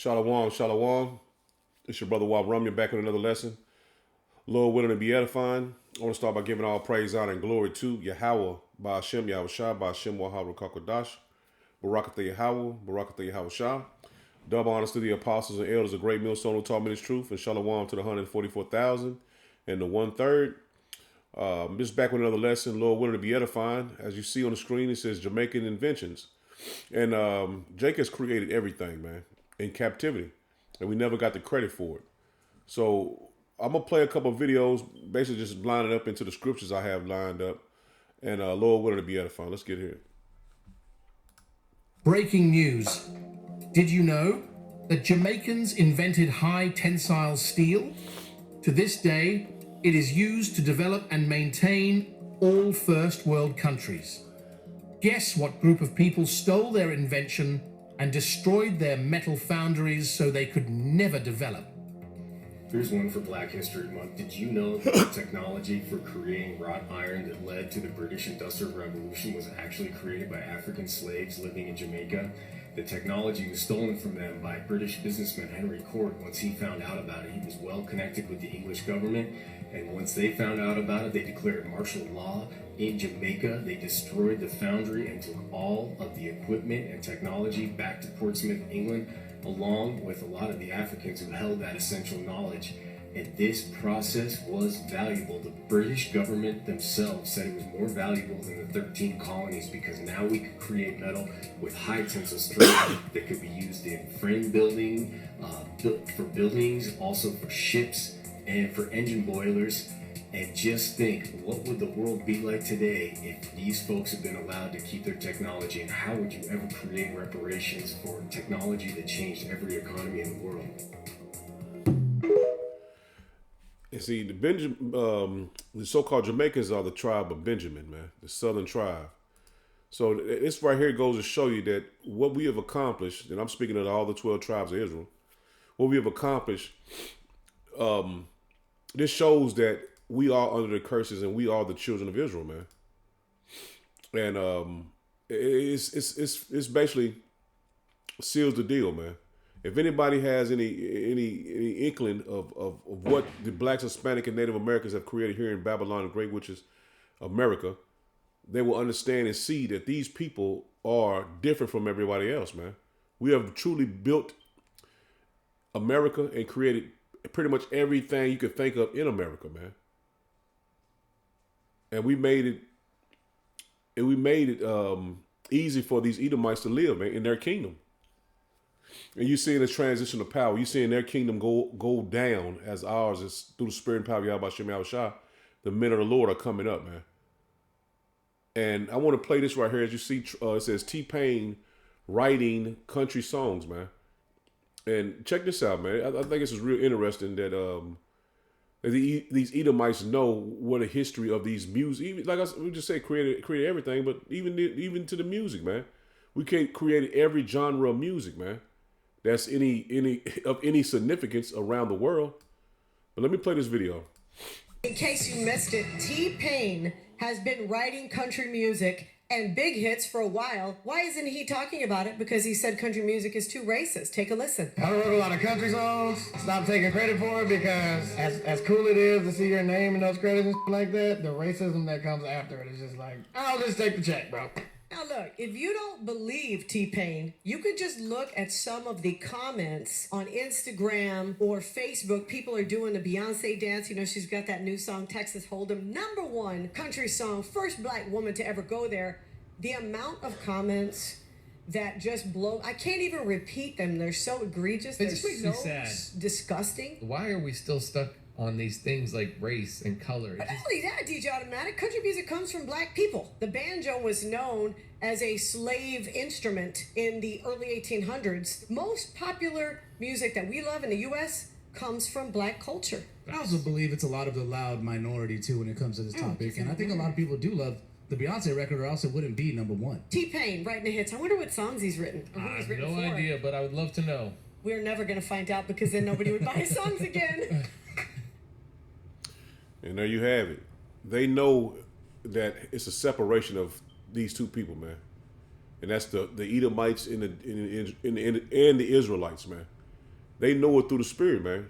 Shalom, shalom. It's your brother Wab Rum. You're back with another lesson. Lord willing to be edifying. I want to start by giving all praise, honor, and glory to Yahweh, by Hashem, Yahweh Shah, by Hashem, Wahab, Rakakwadash, Barakatha Yahweh, Barakatha Yahweh Shah. Double honors to the apostles and elders of Great Millstone who taught me this truth, and shalom to the 144,000 and the 1/3. Just back with another lesson, Lord willing to be edifying. As you see on the screen, it says Jamaican inventions. And Jake has created everything, man, in captivity. And we never got the credit for it. So I'm going to play a couple of videos, basically just line it up into the scriptures I have lined up. And Lord willing to be edifying. Let's get here. Breaking news. Did you know that Jamaicans invented high tensile steel? To this day, it is used to develop and maintain all first world countries. Guess what group of people stole their invention and destroyed their metal foundries so they could never develop? Here's one for Black History Month. Did you know that the technology for creating wrought iron that led to the British Industrial Revolution was actually created by African slaves living in Jamaica? The technology was stolen from them by British businessman Henry Court. Once he found out about it, he was well connected with the English government. And once they found out about it, they declared martial law in Jamaica. They destroyed the foundry and took all of the equipment and technology back to Portsmouth, England, along with a lot of the Africans who held that essential knowledge. And this process was valuable. The British government themselves said it was more valuable than the 13 colonies because now we could create metal with high tensile strength that could be used in frame building, for buildings, also for ships and for engine boilers. And just think, what would the world be like today if these folks had been allowed to keep their technology? And how would you ever create reparations for technology that changed every economy in the world? And see, the so-called Jamaicans are the tribe of Benjamin, man, the southern tribe. So this right here goes to show you that what we have accomplished, and I'm speaking of all the 12 tribes of Israel, what we have accomplished, this shows that we are under the curses and we are the children of Israel, man. And it's basically seals the deal, man. If anybody has any inkling of what the blacks, Hispanic, and Native Americans have created here in Babylon, the Great Witches, America, they will understand and see that these people are different from everybody else, man. We have truly built America and created pretty much everything you could think of in America, man. And we made it easy for these Edomites to live, man, in their kingdom. And you're seeing this transition of power. You're seeing their kingdom go down as ours is through the spirit and power of Yahweh Shem Yahweh Shah. The men of the Lord are coming up, man. And I want to play this right here. As you see, it says T-Pain writing country songs, man. And check this out, man. I think this is real interesting that these Edomites know what a history of these music. Even, like we just said, created everything, but even to the music, man. We created every genre of music, man. That's any significance around the world. But let me play this video. In case you missed it, T-Pain has been writing country music and big hits for a while. Why isn't he talking about it? Because he said country music is too racist. Take a listen. I wrote a lot of country songs. Stop taking credit for it because as cool it is to see your name in those credits and like that, the racism that comes after it is just like, I'll just take the check, bro. Now look, if you don't believe T-Pain, you could just look at some of the comments on Instagram or Facebook. People are doing the Beyonce dance. You know, she's got that new song, Texas Hold'em, #1 country song, first black woman to ever go there. The amount of comments that just blow, I can't even repeat them. They're so egregious. It just makes me sad. Disgusting. Why are we still stuck on these things like race and color? Not only that, DJ Automatic, country music comes from black people. The banjo was known as a slave instrument in the early 1800s. Most popular music that we love in the U.S. comes from black culture. I also believe it's a lot of the loud minority, too, when it comes to this topic. And I think a lot of people do love the Beyonce record, or else it wouldn't be #1. T-Pain writing the hits. I wonder what songs he's written. Or who I he's have written no for. idea, but I would love to know. We're never going to find out because then nobody would buy his songs again. And there you have it. They know that it's a separation of these two people, man. And that's the Edomites and the Israelites, man. They know it through the spirit, man.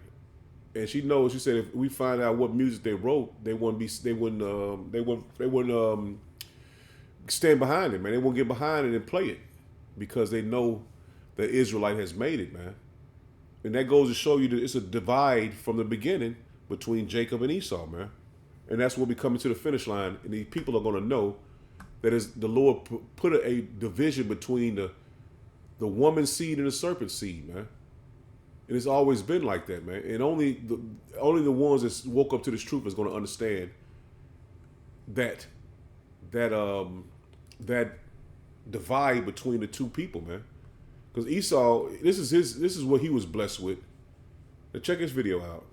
And she knows. She said if we find out what music they wrote, they wouldn't stand behind it, man. They won't get behind it and play it because they know the Israelite has made it, man. And that goes to show you that it's a divide from the beginning between Jacob and Esau, man. And that's what we coming to the finish line. And these people are going to know that is the Lord put a division between the woman's seed and the serpent's seed, man. And it's always been like that, man. And only the ones that woke up to this truth is going to understand that divide between the two people, man. Because Esau, this is what he was blessed with. Now check this video out.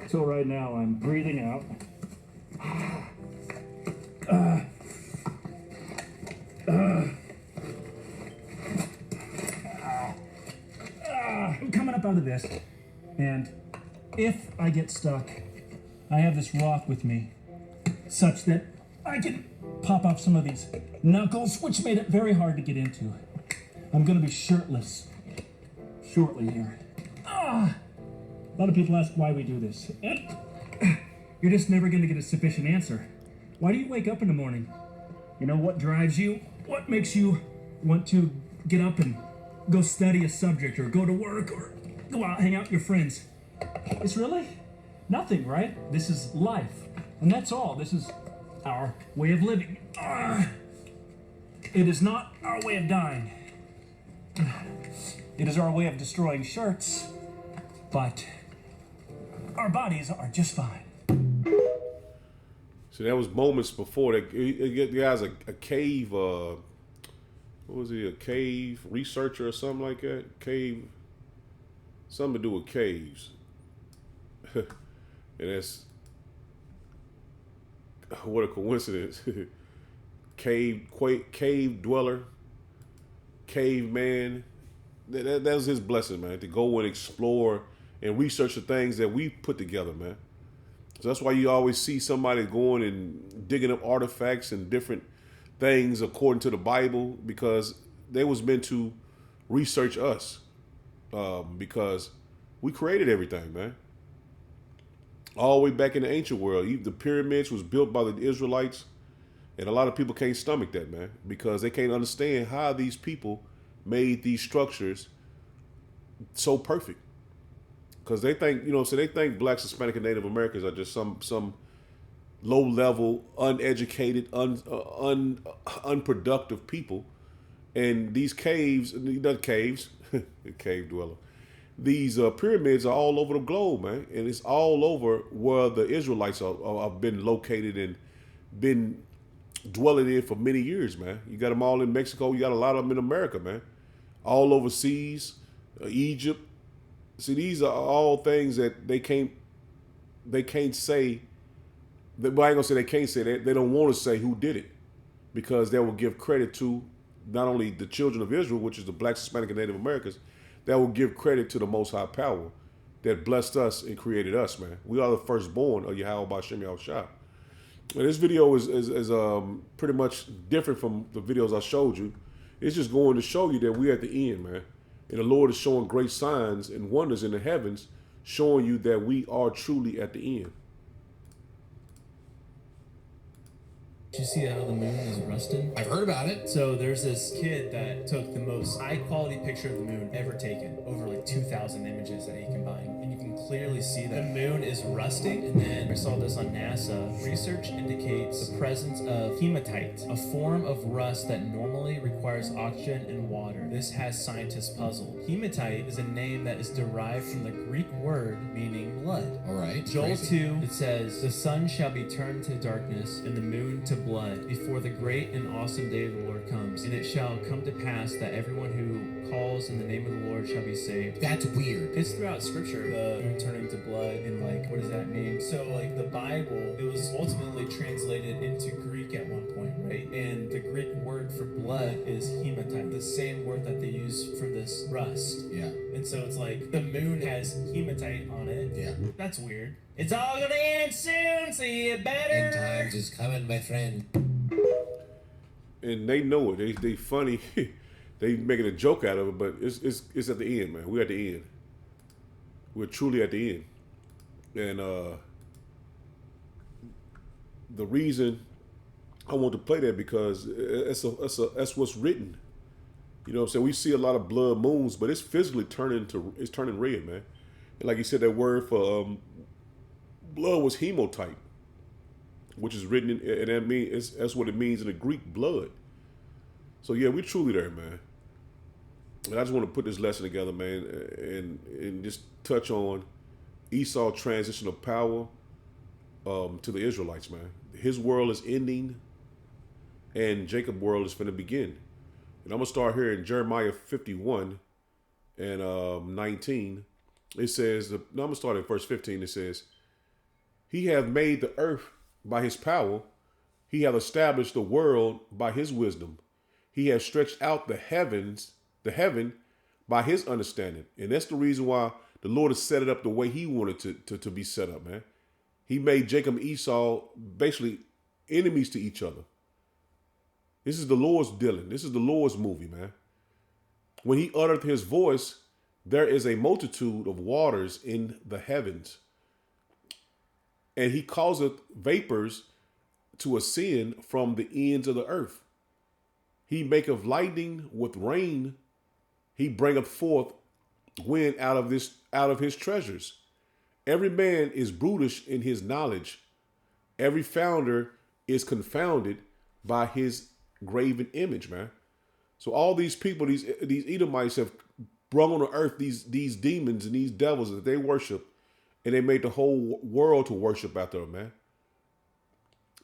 So right now I'm breathing out. I'm coming up out of this, and if I get stuck, I have this rock with me, such that I can pop off some of these knuckles, which made it very hard to get into. I'm gonna be shirtless shortly here. A lot of people ask why we do this. And you're just never gonna get a sufficient answer. Why do you wake up in the morning? You know, what drives you? What makes you want to get up and go study a subject or go to work or go out, hang out with your friends? It's really nothing, right? This is life. And that's all. This is our way of living. It is not our way of dying. It is our way of destroying shirts, but our bodies are just fine. So that was moments before that. The guy's a cave. What was he? A cave researcher or something like that? Cave. Something to do with caves. And that's what a coincidence. Cave dweller, caveman. That was his blessing, man. To go and explore and research the things that we put together, man. So that's why you always see somebody going and digging up artifacts and different things according to the Bible, because they was meant to research us, because we created everything, man. All the way back in the ancient world, the pyramids was built by the Israelites, and a lot of people can't stomach that, man, because they can't understand how these people made these structures so perfect. Because they think, so they think blacks, Hispanic, and Native Americans are just some low-level, uneducated, unproductive people. And these caves, not caves, cave dweller, these pyramids are all over the globe, man. And it's all over where the Israelites have been located and been dwelling in for many years, man. You got them all in Mexico. You got a lot of them in America, man. All overseas, Egypt. See, these are all things that they can't say. Well, I ain't gonna say they can't say that. They don't want to say who did it, because they will give credit to not only the children of Israel, which is the blacks, Hispanic, and Native Americans. That will give credit to the Most High Power that blessed us and created us, man. We are the firstborn of Yahweh B'Shem Yahushua. And this video is pretty much different from the videos I showed you. It's just going to show you that we're at the end, man. And the Lord is showing great signs and wonders in the heavens, showing you that we are truly at the end. Did you see how the moon is rusted? I've heard about it. So there's this kid that took the most high quality picture of the moon ever taken. Over like 2,000 images that he combined. And you can clearly see that the moon is rusting. And then I saw this on NASA. Research indicates the presence of hematite, a form of rust that normally requires oxygen and water. This has scientists puzzled. Hematite is a name that is derived from the Greek word meaning blood. All right. Joel Crazy. 2, it says, "The sun shall be turned to darkness, and the moon to blood, before the great and awesome day of the Lord comes. And it shall come to pass that everyone who calls in the name of the Lord shall be saved." That's weird. It's throughout scripture, the moon turning to blood, and like, what does that mean? So like the Bible, it was ultimately translated into Greek at one point, right? And the Greek word for blood is hematite, the same word that they use for this rust. Yeah. And so it's like the moon has hematite on it. Yeah. That's weird. It's all gonna end soon, so you better. End times is coming, my friend. And they know it. They funny. They making a joke out of it, but it's at the end, man. We're at the end. We're truly at the end. And the reason I want to play that because that's what's written. You know what I'm saying? We see a lot of blood moons, but it's physically it's turning red, man. And like you said, that word for blood was hemotype, which is written in, and that's what it means in the Greek, blood. So yeah, we're truly there, man. And I just want to put this lesson together, man, and just touch on Esau's transition of power to the Israelites, man. His world is ending, and Jacob's world is going to begin. And I'm going to start here in Jeremiah 51 and 19. It says, I'm going to start at verse 15. It says, He hath made the earth by his power. He hath established the world by his wisdom. He has stretched out the heaven by his understanding. And that's the reason why the Lord has set it up the way he wanted to be set up, man. He made Jacob and Esau basically enemies to each other. This is the Lord's dealing. This is the Lord's movie, man. When he uttereth his voice, there is a multitude of waters in the heavens. And he causeth vapors to ascend from the ends of the earth. He maketh lightning with rain. He bringeth forth wind out of his treasures. Every man is brutish in his knowledge. Every founder is confounded by his graven image, man. So all these people, these Edomites have brought on the earth these demons and these devils that they worship, and they made the whole world to worship after them, man.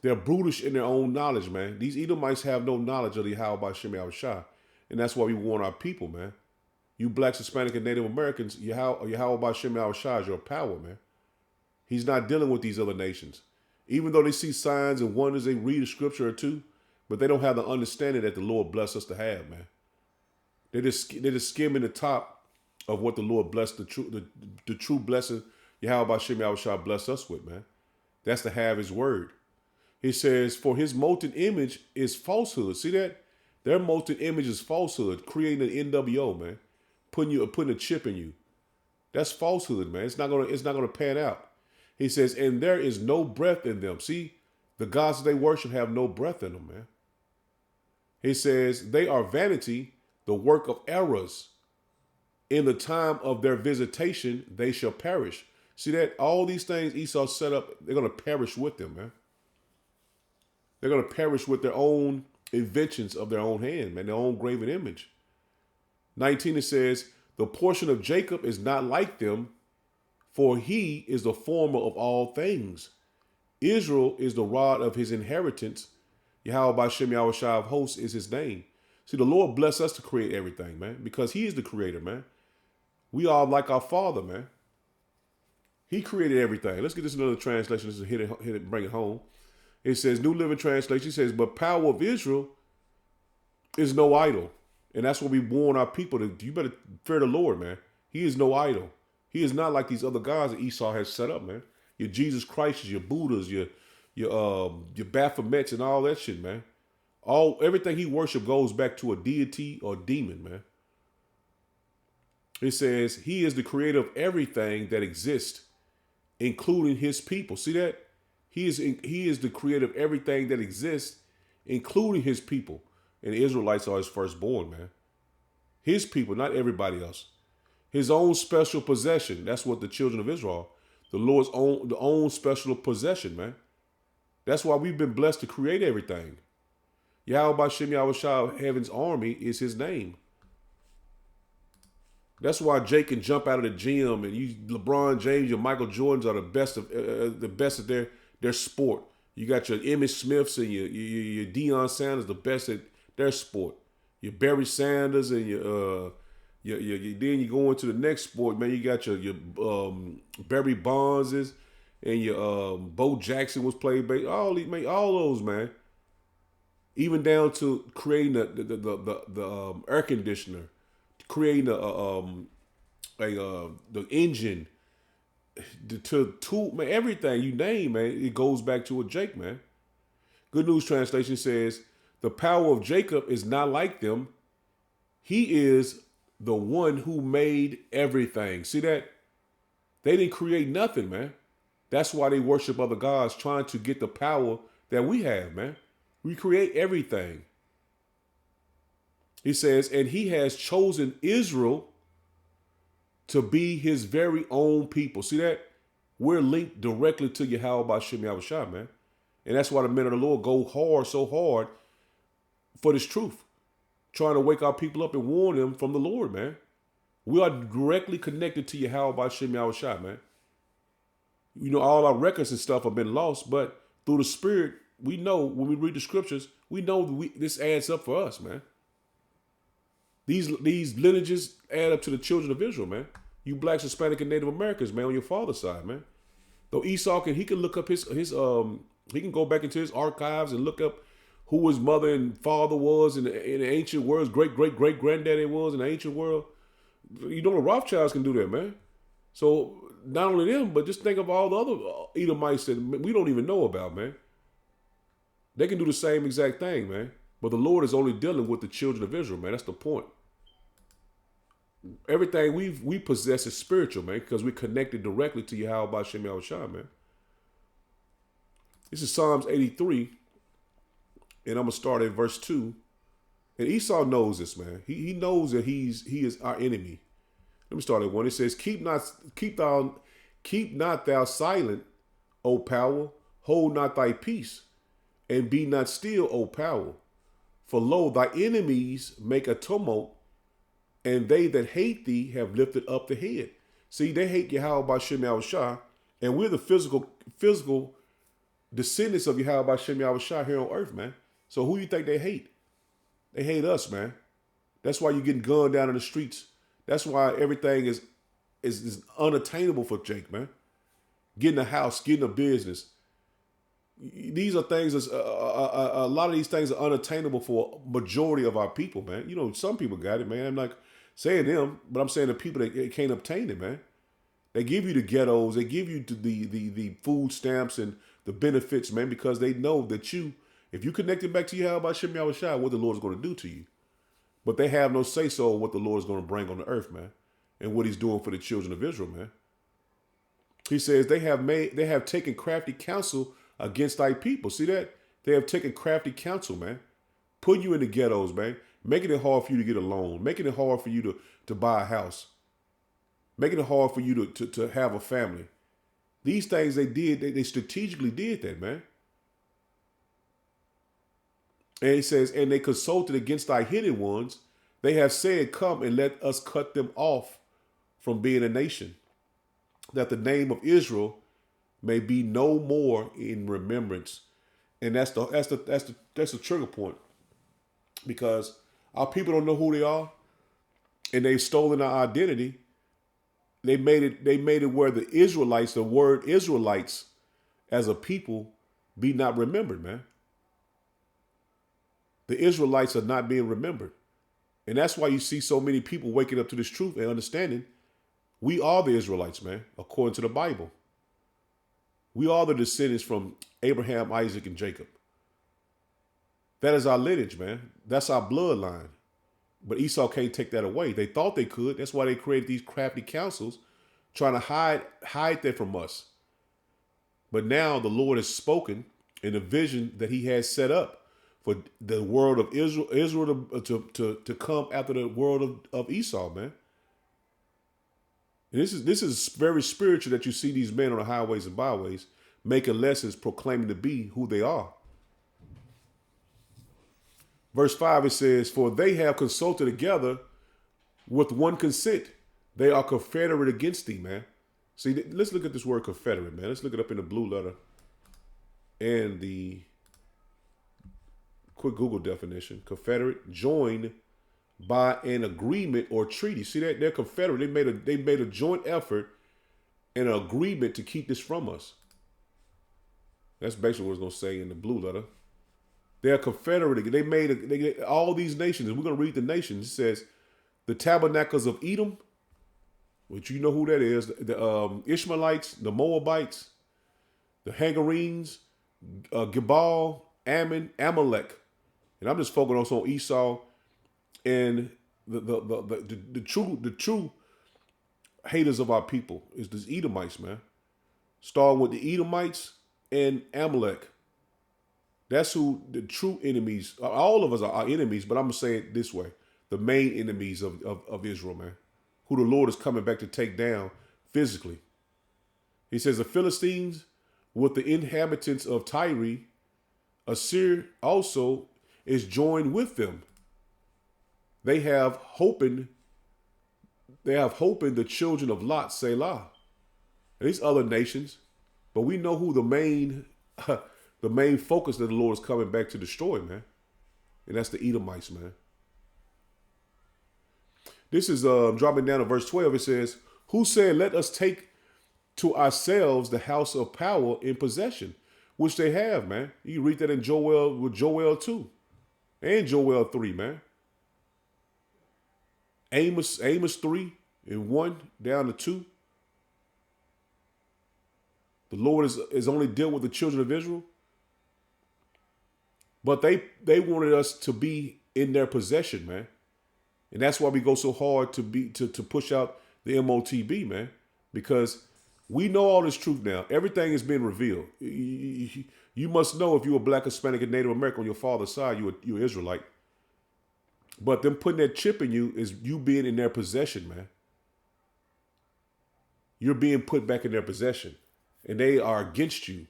They're brutish in their own knowledge, man. These Edomites have no knowledge of the Yahweh Shem Yahushua, and that's why we warn our people, man. You blacks, Hispanic, and Native Americans, Yahweh Shem Yahushua is your power, man. He's not dealing with these other nations. Even though they see signs and wonders, they read a scripture or two, but they don't have the understanding that the Lord blessed us to have, man. They're just skimming the top of what the Lord blessed, the true blessing Yahweh Shem Yahushua blessed us with, man. That's to have his word. He says, for his molten image is falsehood. See that? Their molten image is falsehood, creating an NWO, man. Putting a chip in you. That's falsehood, man. It's not gonna pan out. He says, and there is no breath in them. See, the gods they worship have no breath in them, man. He says, they are vanity, the work of errors. In the time of their visitation, they shall perish. See that? All these things Esau set up, they're going to perish with them, man. They're going to perish with their own inventions of their own hand, man, their own graven image. 19, it says, the portion of Jacob is not like them, for he is the former of all things. Israel is the rod of his inheritance. Yahweh Shem Yahushua of hosts is his name. See, the Lord bless us to create everything, man, because he is the creator, man. We are like our Father, man. He created everything. Let's get this another translation. This is hit it, bring it home. It says, New Living Translation, it says, but power of Israel is no idol. And that's what we warn our people to. You better fear the Lord, man. He is no idol. He is not like these other gods that Esau has set up, man. Your Jesus Christ, your Buddhas, your Baphomets and all that shit, man. Everything he worship goes back to a deity or demon, man. It says he is the creator of everything that exists, including his people. See that? He is the creator of everything that exists, including his people. And the Israelites are his firstborn, man. His people, not everybody else. His own special possession. That's what the children of Israel, the Lord's own special possession, man. That's why we've been blessed to create everything. Yahweh Shem Yahushua, heaven's army, is his name. That's why Jake can jump out of the gym, and you, LeBron James, your Michael Jordans are the best at their sport. You got your Emmitt Smiths and your Deion Sanders, the best at their sport. Your Barry Sanders and your then you go into the next sport, man. You got your Barry Bondses and your Bo Jackson was played by all those, man. Even down to creating the air conditioner, creating the engine, to tool, man, everything you name, man, it goes back to a Jake, man. Good News Translation says, the power of Jacob is not like them. He is the one who made everything. See that? They didn't create nothing, man. That's why they worship other gods, trying to get the power that we have, man. We create everything. He says, and he has chosen Israel to be his very own people. See that? We're linked directly to Yahweh Ba'Shem Yahushua, man. And that's why the men of the Lord go hard, so hard for this truth. Trying to wake our people up and warn them from the Lord, man. We are directly connected to Yahweh Ba'Shem Yahushua, man. You know, all our records and stuff have been lost, but through the Spirit, we know when we read the scriptures, we know this adds up for us, man. These lineages add up to the children of Israel, man. You blacks, Hispanic, and Native Americans, man, on your father's side, man. Though Esau can look up he can go back into his archives and look up who his mother and father was in the ancient world, great granddaddy was in the ancient world. You know the Rothschilds can do that, man. So not only them, but just think of all the other Edomites that we don't even know about, man. They can do the same exact thing, man. But the Lord is only dealing with the children of Israel, man. That's the point. Everything we possess is spiritual, man, because we're connected directly to Yahweh Ba'Shem Yahushua, man. This is Psalms 83, and I'm gonna start at verse 2. And Esau knows this, man. He knows that he is our enemy. Let me start at 1. It says, Keep not thou silent, O power, hold not thy peace, and be not still, O power. For lo, thy enemies make a tumult, and they that hate thee have lifted up the head. See, they hate Yahweh Ba'Shem Yahushua, and we're the physical descendants of Yahweh Ba'Shem Yahushua here on earth, man. So who you think they hate? They hate us, man. That's why you're getting gunned down in the streets. That's why everything is unattainable for Jake, man. Getting a house, getting a business. These are things a lot of these things are unattainable for a majority of our people, man. You know, some people got it, man. I'm not saying them, but I'm saying the people that can't obtain it, man. They give you the ghettos, they give you the food stamps and the benefits, man, because they know that if you connect it back to Yahweh Ba'Shem Yahushua, what the Lord is going to do to you. But they have no say-so of what the Lord is going to bring on the earth, man, and what he's doing for the children of Israel, man. He says they have taken crafty counsel against thy people. See that? They have taken crafty counsel, man. Putting you in the ghettos, man. Making it hard for you to get a loan. Making it hard for you to buy a house. Making it hard for you to have a family. These things they strategically did that, man. And he says, and they consulted against thy hidden ones. They have said, come and let us cut them off from being a nation, that the name of Israel may be no more in remembrance. And that's the trigger point, because our people don't know who they are, and they've stolen our identity. They made it where the Israelites, the word Israelites as a people, be not remembered, man. The Israelites are not being remembered. And that's why you see so many people waking up to this truth and understanding we are the Israelites, man, according to the Bible. We are the descendants from Abraham, Isaac, and Jacob. That is our lineage, man. That's our bloodline. But Esau can't take that away. They thought they could. That's why they created these crafty councils, trying to hide that from us. But now the Lord has spoken in the vision that he has set up for the world of Israel to come after the world of Esau, man. And this is very spiritual that you see these men on the highways and byways making lessons, proclaiming to be who they are. Verse 5, it says, for they have consulted together with one consent. They are confederate against thee, man. See, let's look at this word confederate, man. Let's look it up in the blue letter and the quick Google definition. Confederate, joined by an agreement or treaty. See that? They're confederate. They made a joint effort and an agreement to keep this from us. That's basically what it's going to say in the blue letter. They're confederate. They made all these nations, and we're going to read the nations. It says the tabernacles of Edom, which you know who that is, the Ishmaelites, the Moabites, the Hagarenes, Gebal, Ammon, Amalek. And I'm just focusing on Esau and the true haters of our people is these Edomites, man. Starting with the Edomites and Amalek. That's who the true enemies. All of us are our enemies, but I'm gonna say it this way: the main enemies of Israel, man, who the Lord is coming back to take down physically. He says the Philistines with the inhabitants of Tyre, Assyria also is joined with them. They have hoping the children of Lot, Selah. These other nations, but we know who the main the main focus that the Lord is coming back to destroy, man. And that's the Edomites, man. This is dropping down to verse 12. It says, who said, let us take to ourselves the house of power in possession, which they have, man. You can read that in Joel, with Joel 2 and Joel 3, man. Amos 3 and 1 down to 2. The Lord is only dealt with the children of Israel. But they wanted us to be in their possession, man. And that's why we go so hard to push out the MOTB, man. Because we know all this truth now. Everything has been revealed. You must know if you're a Black, Hispanic, and Native American on your father's side, you're Israelite. But them putting that chip in you is you being in their possession, man. You're being put back in their possession. And they are against you.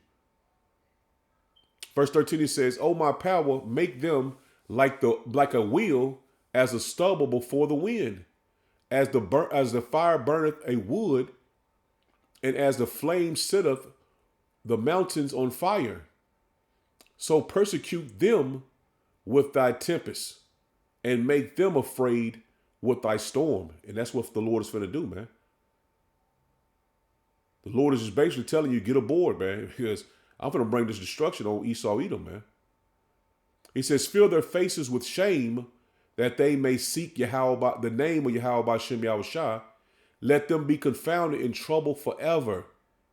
Verse 13, it says, oh, my power, make them like a wheel as a stubble before the wind, as the fire burneth a wood, and as the flame sitteth the mountains on fire. So persecute them with thy tempest, and make them afraid with thy storm. And that's what the Lord is finna do, man. The Lord is just basically telling you, get aboard, man, because I'm going to bring this destruction on Esau, Edom, man. He says, fill their faces with shame that they may seek Yahweh, the name of Yahweh by Shem Yahushua. Let them be confounded in trouble forever.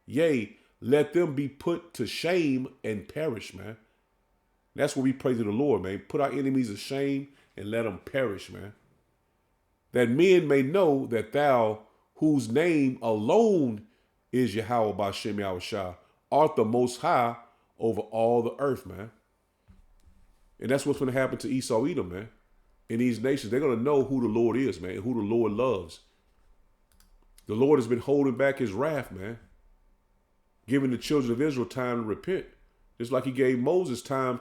Yea, let them be put to shame and perish, man. That's what we pray to the Lord, man. Put our enemies to shame and let them perish, man. That men may know that thou, whose name alone is Yahweh by Shem Yahushua, art the most high over all the earth, man. And that's what's going to happen to Esau, Edom, man. In these nations, they're going to know who the Lord is, man, and who the Lord loves. The Lord has been holding back his wrath, man, giving the children of Israel time to repent. Just like he gave Moses time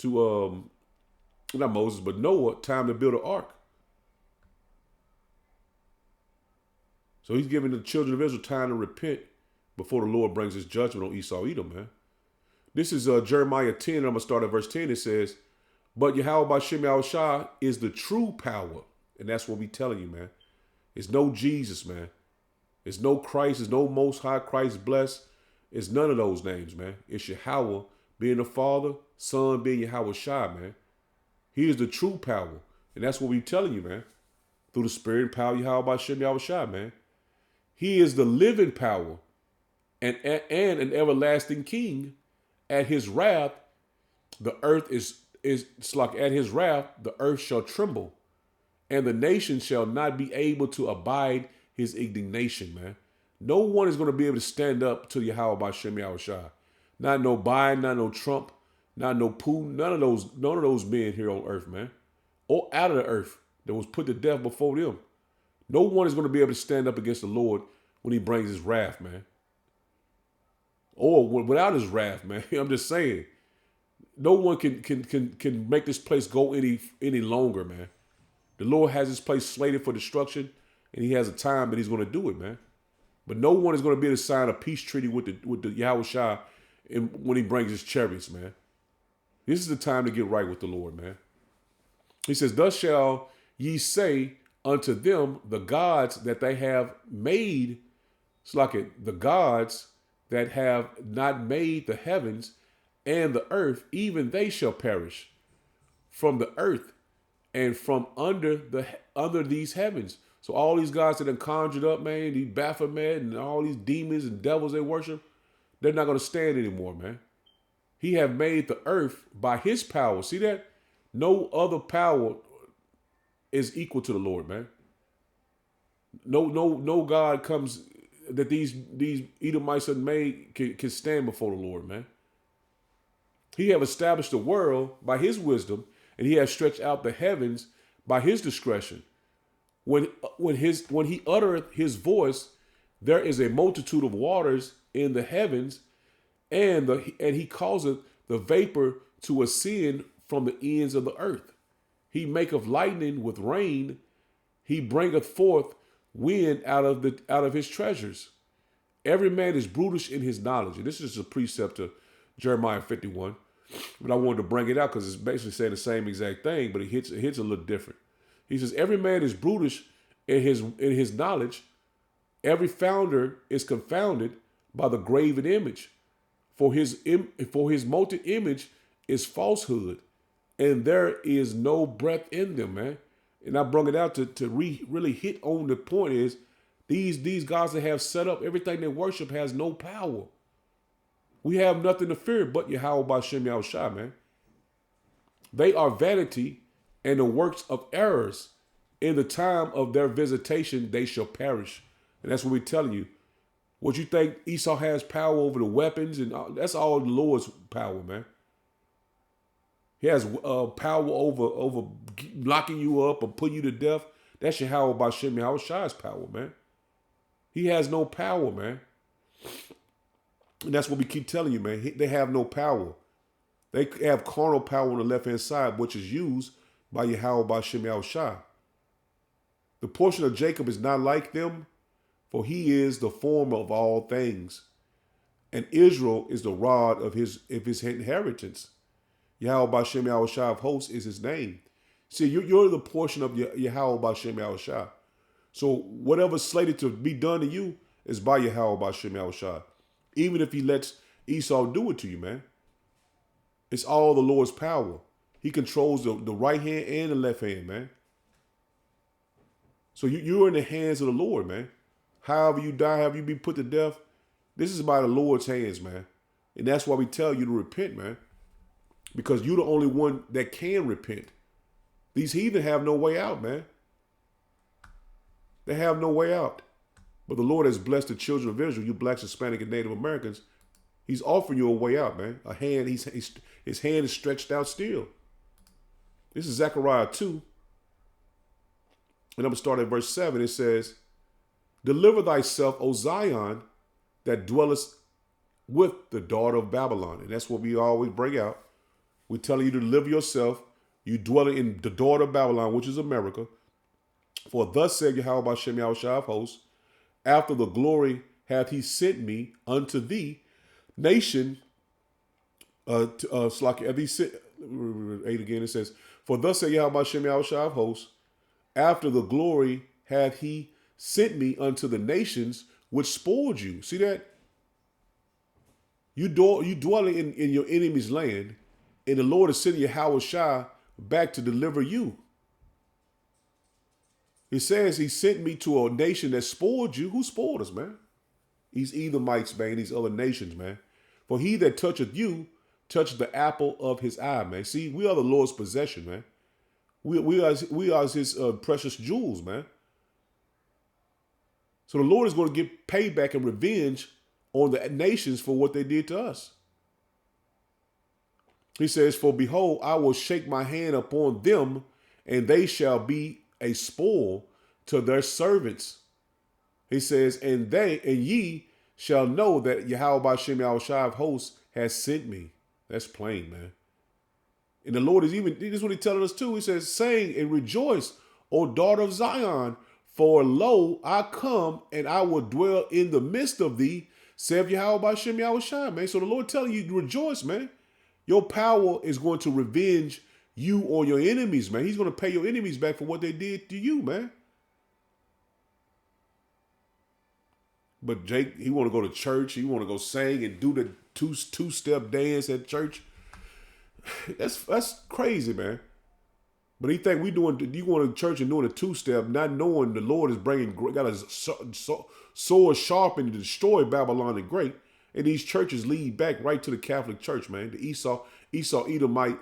not Moses, but Noah time to build an ark. So he's giving the children of Israel time to repent before the Lord brings his judgment on Esau, Edom, man. This is Jeremiah 10, and I'm going to start at verse 10. It says, but Yahweh by Shem Yahushua is the true power. And that's what we telling you, man. It's no Jesus, man. It's no Christ. It's no Most High Christ blessed. It's none of those names, man. It's Yahweh being the Father, Son being Yahushua, man. He is the true power. And that's what we telling you, man. Through the Spirit and power of Yahweh by Shem Yahushua, man. He is the living power and an everlasting king. At his wrath, the earth it's like at his wrath, the earth shall tremble, and the nation shall not be able to abide his indignation, man. No one is going to be able to stand up to Yahweh by Shem Yahushua. Not no Biden, not no Trump, not no Putin, none of those men here on earth, man. Or out of the earth that was put to death before them. No one is going to be able to stand up against the Lord when he brings his wrath, man. Or without his wrath, man. I'm just saying. No one can make this place go any longer, man. The Lord has this place slated for destruction, and he has a time that he's going to do it, man. But no one is going to be able to sign a peace treaty with the Yahushua when he brings his chariots, man. This is the time to get right with the Lord, man. He says, thus shall ye say unto them, the gods that they have made, it's like the gods that have not made the heavens and the earth, even they shall perish from the earth and from under these heavens. So all these gods that have conjured up, man, these Baphomet and all these demons and devils they worship, they're not going to stand anymore, man. He have made the earth by his power. See that? No other power is equal to the Lord, man. No God comes that these Edomites have made can stand before the Lord, man. He have established the world by his wisdom, and he has stretched out the heavens by his discretion. When he uttereth his voice, there is a multitude of waters in the heavens, and he causeth the vapor to ascend from the ends of the earth. He maketh lightning with rain. He bringeth forth wind out of his treasures. Every man is brutish in his knowledge. And this is a precept to Jeremiah 51. But I wanted to bring it out because it's basically saying the same exact thing, but it hits a little different. He says, every man is brutish in his knowledge. Every founder is confounded by the graven image. For his molten image is falsehood, and there is no breath in them, man. And I brought it out to really hit on the point is these gods that have set up everything they worship has no power. We have nothing to fear but Yahweh B'Shem Yahushua, man. They are vanity and the works of errors. In the time of their visitation, they shall perish. And that's what we're telling you. What you think Esau has power over the weapons, and that's all the Lord's power, man. He has power over locking you up or putting you to death. That's Yahweh B'Shem Yahushua's power, man. He has no power, man. And that's what we keep telling you, man. They have no power. They have carnal power on the left-hand side, which is used by Yahweh B'Shem Yahushua. The portion of Jacob is not like them, for he is the former of all things. And Israel is the rod of his inheritance. Yahweh B'Shem Yahushua of hosts is his name. See, you're the portion of Yahweh B'Shem Yahushua. So whatever's slated to be done to you is by Yahweh B'Shem Yahushua. Even if he lets Esau do it to you, man. It's all the Lord's power. He controls the right hand and the left hand, man. So you're in the hands of the Lord, man. However you die, however you be put to death, this is by the Lord's hands, man. And that's why we tell you to repent, man. Because you're the only one that can repent. These heathen have no way out, man. They have no way out. But the Lord has blessed the children of Israel, you blacks, Hispanic, and Native Americans. He's offering you a way out, man. A hand, his hand is stretched out still. This is Zechariah 2. And I'm going to start at verse 7. It says, deliver thyself, O Zion, that dwellest with the daughter of Babylon. And that's what we always bring out. We're telling you to deliver yourself. You dwelling in the daughter of Babylon, which is America. For thus said Yahweh B'Shem Yahushua of hosts, after the glory hath he sent me unto thee, nation, 8 again, it says, for thus said Yahweh B'Shem Yahushua of hosts, after the glory hath he sent me unto the nations which spoiled you. See that? You dwelling in your enemy's land, and the Lord is sending Yahushua back to deliver you. It says he sent me to a nation that spoiled you. Who spoiled us, man? These Edomites, man, these other nations, man. For he that toucheth you, toucheth the apple of his eye, man. See, we are the Lord's possession, man. We are his precious jewels, man. So the Lord is going to get payback and revenge on the nations for what they did to us. He says, for behold, I will shake my hand upon them, and they shall be a spoil to their servants. He says, and ye shall know that Yahweh B'Shem Yahushua of hosts has sent me. That's plain, man. And the Lord is this is what he's telling us too. He says, sing and rejoice, O daughter of Zion, for lo, I come and I will dwell in the midst of thee, saith Yahweh B'Shem Yahushua, man. So the Lord telling you to rejoice, man. Your power is going to revenge you on your enemies, man. He's going to pay your enemies back for what they did to you, man. But Jake, he want to go to church. He want to go sing and do the two-step dance at church. That's crazy, man. But he think you going to church and doing a two-step, not knowing the Lord is got a sword sharpened to destroy Babylon the Great. And these churches lead back right to the Catholic Church, man. The Esau Edomite,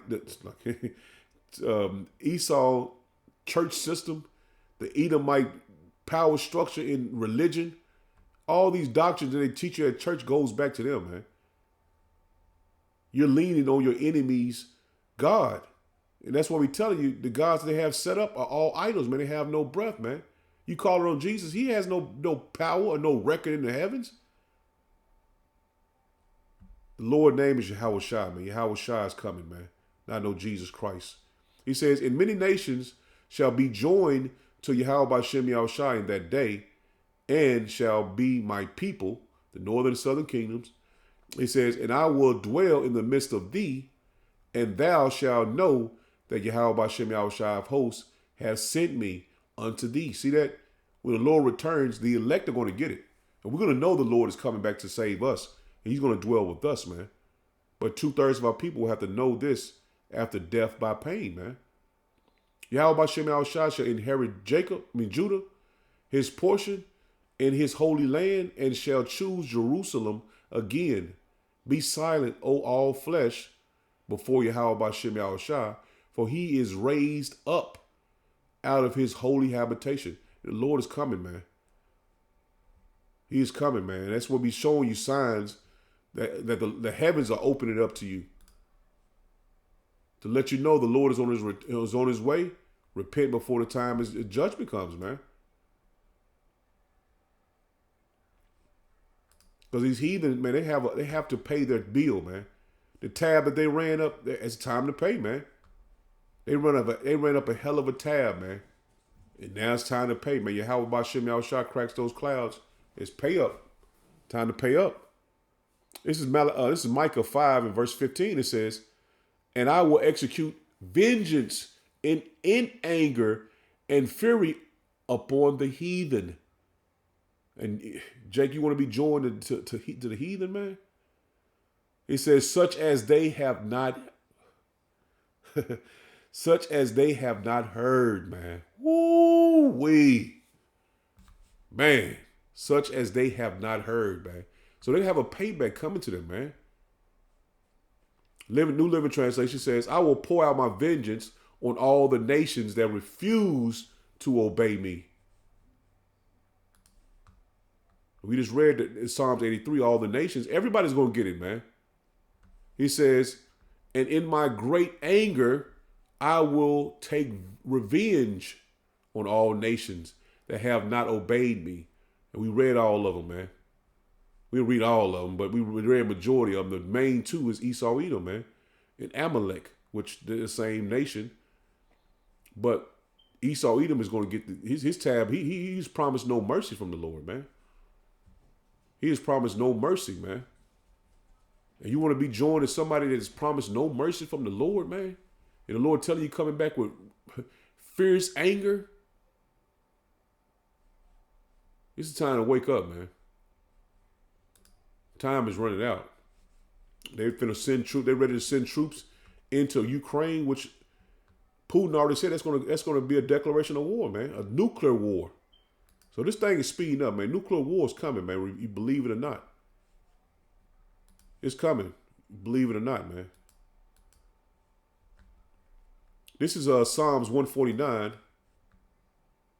Esau church system, the Edomite power structure in religion, all these doctrines that they teach you at church goes back to them, man. You're leaning on your enemy's God. And that's why we telling you the gods they have set up are all idols, man. They have no breath, man. You call it on Jesus, he has no power or no record in the heavens. The Lord's name is Yahweh Shai, man. Yahweh Shai is coming, man. Not no Jesus Christ. He says, and many nations shall be joined to Yahweh by Shem Yahweh Shai in that day, and shall be my people, the northern and southern kingdoms. He says, and I will dwell in the midst of thee, and thou shalt know that Yahweh by Shem Yahweh Shai of hosts has sent me unto thee. See that? When the Lord returns, the elect are going to get it. And we're going to know the Lord is coming back to save us. And he's going to dwell with us, man. But 2/3 of our people will have to know this after death by pain, man. Yahweh by Shem Yahweh Shai shall inherit Judah, his portion in his holy land, and shall choose Jerusalem again. Be silent, O all flesh, before Yahweh by Shem Yahweh Shai, for he is raised up out of his holy habitation. The Lord is coming, man. He is coming, man. That's what we're showing you signs that the heavens are opening up to you. To let you know the Lord is on his way. Repent before the time his judgment comes, man. Because these heathen, man, they have to pay their bill, man. The tab that they ran up, it's time to pay, man. They ran up a hell of a tab, man. And now it's time to pay, man. Yahweh by Shem Yahweh Shai cracks those clouds. It's pay up. Time to pay up. This is Micah 5 and verse 15. It says, and I will execute vengeance in anger and fury upon the heathen. And Jake, you want to be joined to the heathen, man? It says, such as they have not heard, man. Woo-wee. Man, such as they have not heard, man. So they have a payback coming to them, man. New Living Translation says, I will pour out my vengeance on all the nations that refuse to obey me. We just read that in Psalms 83, all the nations, everybody's going to get it, man. He says, and in my great anger, I will take revenge on all nations that have not obeyed me. And we read all of them, man. We read all of them, but we read majority of them. The main two is Esau, Edom, man, and Amalek, which they're the same nation. But Esau, Edom is going to get his tab. He's promised no mercy from the Lord, man. He has promised no mercy, man. And you want to be joined to somebody that has promised no mercy from the Lord, man? And the Lord telling you coming back with fierce anger? It's time to wake up, man. Time is running out. They're finna send troops. They're ready to send troops into Ukraine, which Putin already said that's gonna be a declaration of war, man. A nuclear war. So this thing is speeding up, man. Nuclear war is coming, man. You believe it or not. It's coming. Believe it or not, man. This is Psalms 149.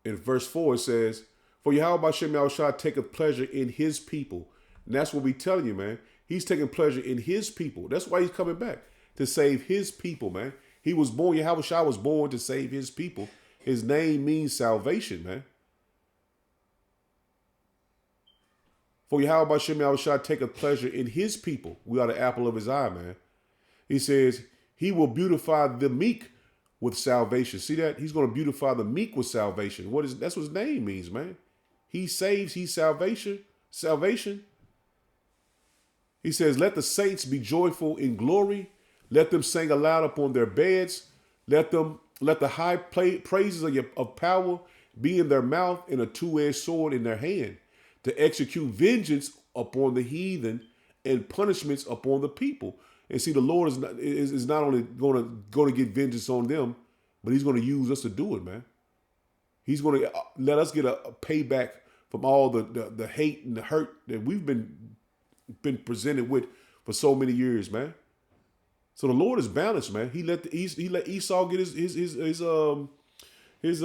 In verse 4, it says, for Yahweh by Shem Yahweh Shai taketh pleasure in his people. And that's what we telling you, man. He's taking pleasure in his people. That's why he's coming back, to save his people, man. He was born, Yahweh Shai was born to save his people. His name means salvation, man. For Yahweh by Shem Yahweh Shai taketh pleasure in his people. We are the apple of his eye, man. He says, he will beautify the meek with salvation. See that? He's going to beautify the meek with salvation. That's what his name means, man. He saves, he's salvation. Salvation. He says, let the saints be joyful in glory. Let them sing aloud upon their beds. Let the high praises of power be in their mouth and a two-edged sword in their hand, to execute vengeance upon the heathen and punishments upon the people. And see, the Lord is not only going to get vengeance on them, but he's going to use us to do it, man. He's going to let us get a payback from all the hate and the hurt that we've been presented with for so many years, man. So the Lord is balanced, man. He let Esau get his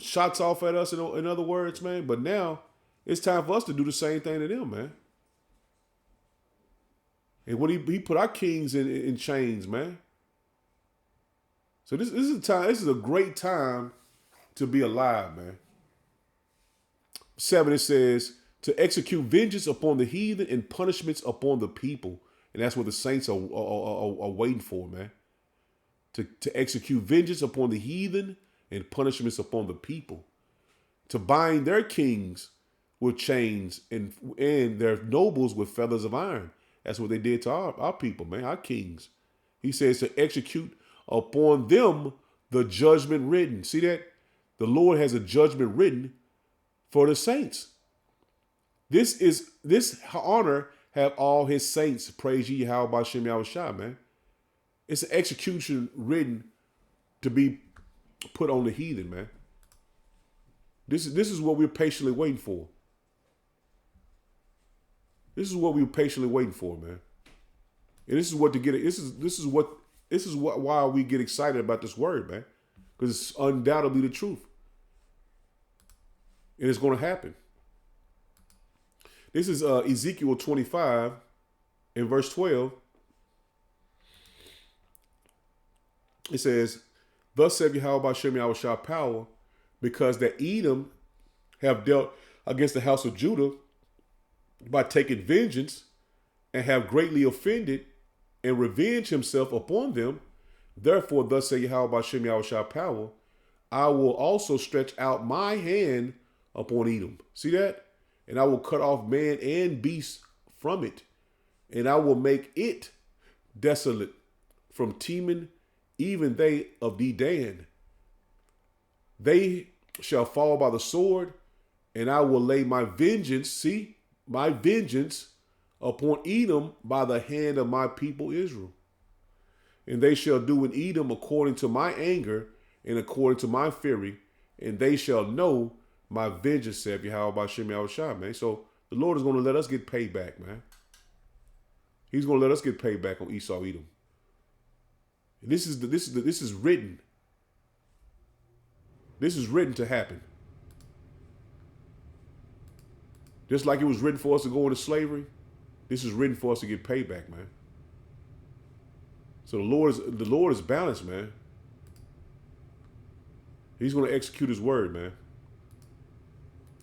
shots off at us, in other words, man. But now it's time for us to do the same thing to them, man. And when he put our kings in chains, man. So this is a time. This is a great time to be alive, man. 7, it says, to execute vengeance upon the heathen and punishments upon the people. And that's what the saints are waiting for, man. To execute vengeance upon the heathen and punishments upon the people. To bind their kings with chains and their nobles with feathers of iron. That's what they did to our people, man, our kings. He says to execute upon them the judgment written. See that? The Lord has a judgment written for the saints. This honor have all his saints. Praise ye Yahweh B'Shem Yahushua, man. It's an execution written to be put on the heathen, man. This is what we're patiently waiting for. This is what we were patiently waiting for, man. And this is what to get. This is why we get excited about this word, man, because it's undoubtedly the truth, and it's going to happen. This is Ezekiel 25 in verse 12. It says, "Thus saith Yahweh B'Shem Yahushua power, because that Edom have dealt against the house of Judah by taking vengeance and have greatly offended and revenge himself upon them. Therefore, thus say Yahweh B'Shem Yahushua power, I will also stretch out my hand upon Edom." See that? "And I will cut off man and beast from it, and I will make it desolate from Teman, even they of Dedan. They shall fall by the sword, and I will lay my vengeance," see, my vengeance upon Edom by the hand of my people Israel. "And they shall do in Edom according to my anger and according to my fury, and they shall know my vengeance, saith Yahweh B'Shem Yahushua," man. So the Lord is going to let us get paid back, man. He's going to let us get paid back on Esau, Edom. And this is written. This is written to happen. Just like it was written for us to go into slavery, this is written for us to get paid back, man. So the Lord is balanced, man. He's going to execute his word, man.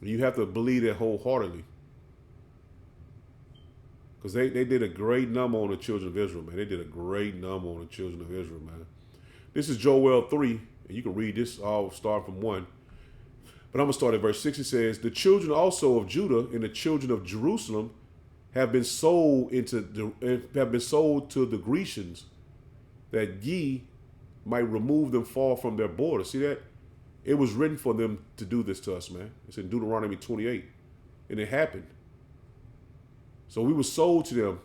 And you have to believe that wholeheartedly. Because they did a great number on the children of Israel, man. They did a great number on the children of Israel, man. This is Joel 3, and you can read this all start from 1. But I'm going to start at verse 6. It says, "The children also of Judah and the children of Jerusalem have been sold to the Grecians, that ye might remove them far from their borders." See that? It was written for them to do this to us, man. It's in Deuteronomy 28. And it happened. So we were sold to them,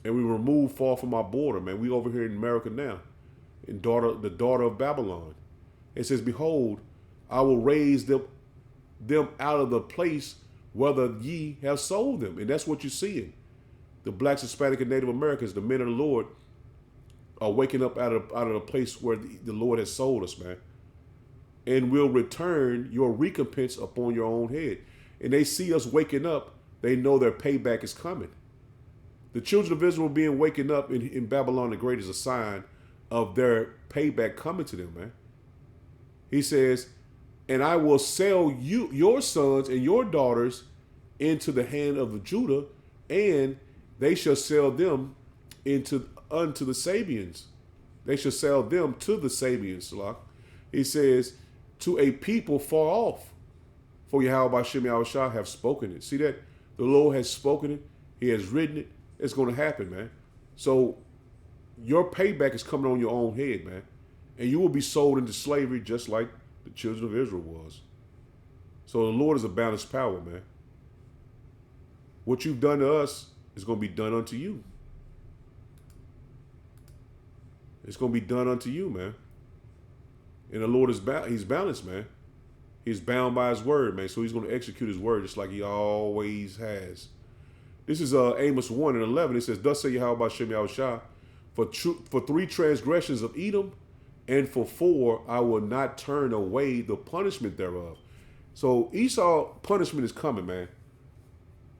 and we were removed far from our border, man. We over here in America now, the daughter of Babylon. It says, "Behold, I will raise them out of the place whether ye have sold them." And that's what you're seeing. The blacks, Hispanic, and Native Americans, the men of the Lord, are waking up out of the place where the Lord has sold us, man. "And will return your recompense upon your own head." And they see us waking up, they know their payback is coming. The children of Israel being waken up in Babylon the Great is a sign of their payback coming to them, man. He says, "And I will sell you, your sons and your daughters, into the hand of the Judah, and they shall sell them unto the Sabians." They shall sell them to the Sabians, Salah. He says, "To a people far off, for Yahweh B'Shem Yahushua have spoken it." See that? The Lord has spoken it. He has written it. It's going to happen, man. So your payback is coming on your own head, man. And you will be sold into slavery just like the children of Israel was. So the Lord is a balanced power, man. What you've done to us is going to be done unto you. It's going to be done unto you, man. And the Lord is he's balanced, man. He's bound by his word, man. So he's going to execute his word just like he always has. This is Amos 1 and 11. It says, "Thus say Yahweh B'Shem Yahushua, for 3 transgressions of Edom And for 4, I will not turn away the punishment thereof. So Esau punishment is coming, man.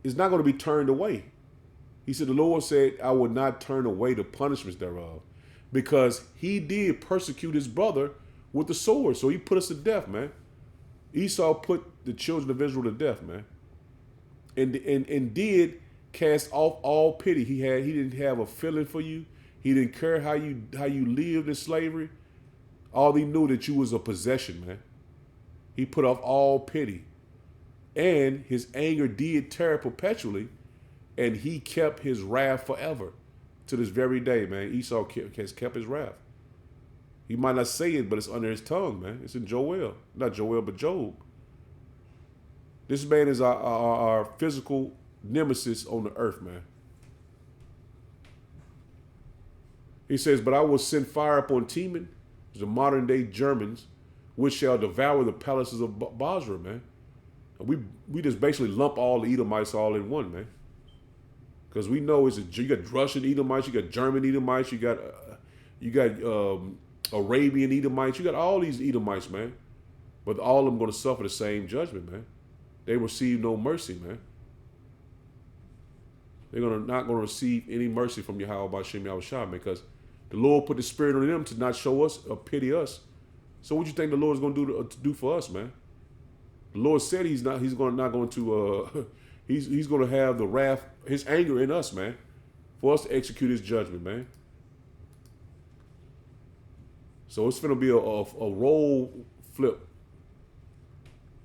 It's not going to be turned away. He said, the Lord said, I will not turn away the punishments thereof, because he did persecute his brother with the sword. So he put us to death, man. Esau put the children of Israel to death, man. And did cast off all pity. He didn't have a feeling for you. He didn't care how you lived in slavery. All he knew that you was a possession, man. He put off all pity. And his anger did tear perpetually, and he kept his wrath forever to this very day, man. Esau has kept his wrath. He might not say it, but it's under his tongue, man. It's in Joel. Not Joel, but Job. This man is our physical nemesis on the earth, man. He says, but I will send fire upon Teman, the modern day Germans, which shall devour the palaces of Basra, man. We just basically lump all the Edomites all in one, man. Because we know you got Russian Edomites, you got German Edomites, you got Arabian Edomites, you got all these Edomites, man. But all of them going to suffer the same judgment, man. They receive no mercy, man. They're not going to receive any mercy from Yahweh B'Shem Yahushua, man, because the Lord put the spirit on them to not show us or pity us. So what do you think the Lord is going to do for us, man? The Lord said he's going to have the wrath, his anger in us, man, for us to execute his judgment, man. So it's going to be a role flip.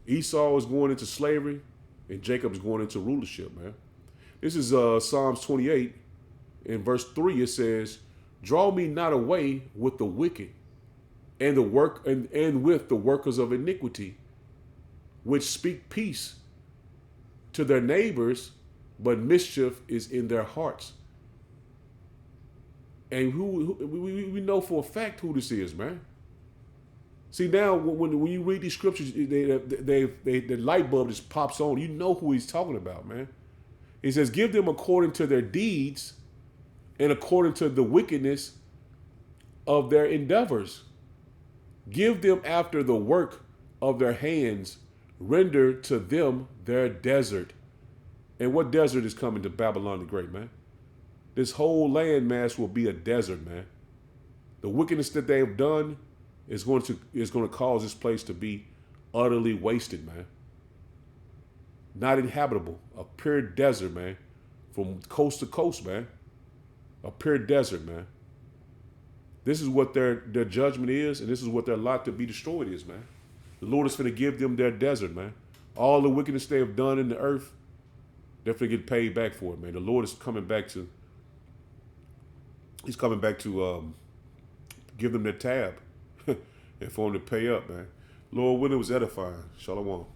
Esau is going into slavery, and Jacob is going into rulership, man. This is Psalms 28. In verse 3, it says, draw me not away with the wicked and with the workers of iniquity, which speak peace to their neighbors, but mischief is in their hearts. And we know for a fact who this is, man. See, now when you read these scriptures, the light bulb just pops on. You know who he's talking about, man. He says, give them according to their deeds and according to the wickedness of their endeavors. Give them after the work of their hands. Render to them their desert. And what desert is coming to Babylon the Great, man? This whole land mass will be a desert, man. The wickedness that they have done is going to cause this place to be utterly wasted, man. Not inhabitable. A pure desert, man. From coast to coast, man. A pure desert, man. This is what their judgment is, and this is what their lot to be destroyed is, man. The Lord is going to give them their desert, man. All the wickedness they have done in the earth, they're going to get paid back for it, man. The Lord is coming back to, he's coming back to give them their tab and for them to pay up, man. Lord, when it was edifying. Shalom.